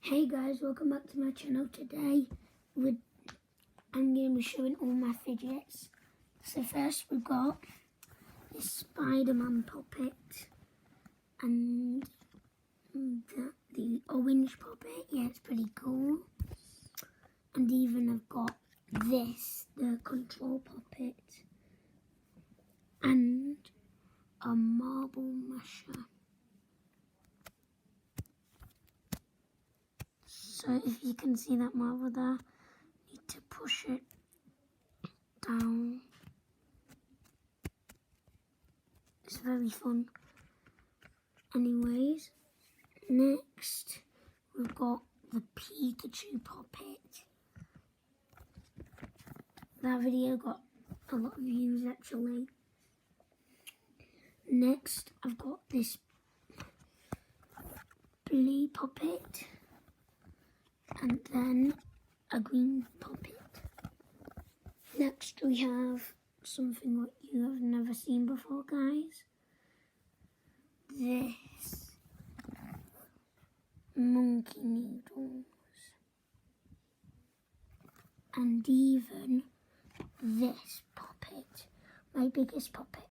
Hey guys, welcome back to my channel. Today I'm going to be showing all my fidgets. So first we've got this Spider-Man puppet and the orange puppet. Yeah, it's pretty cool. And even I've got this, the control puppet, and a marble masher. So if you can see that marble there, you need to push it down. It's very fun. Anyways, next we've got the Pikachu puppet. That video got a lot of views actually. Next I've got this blue puppet and then a green puppet. Next we have something what you have never seen before, guys. This monkey noodles. And even this puppet, my biggest puppet.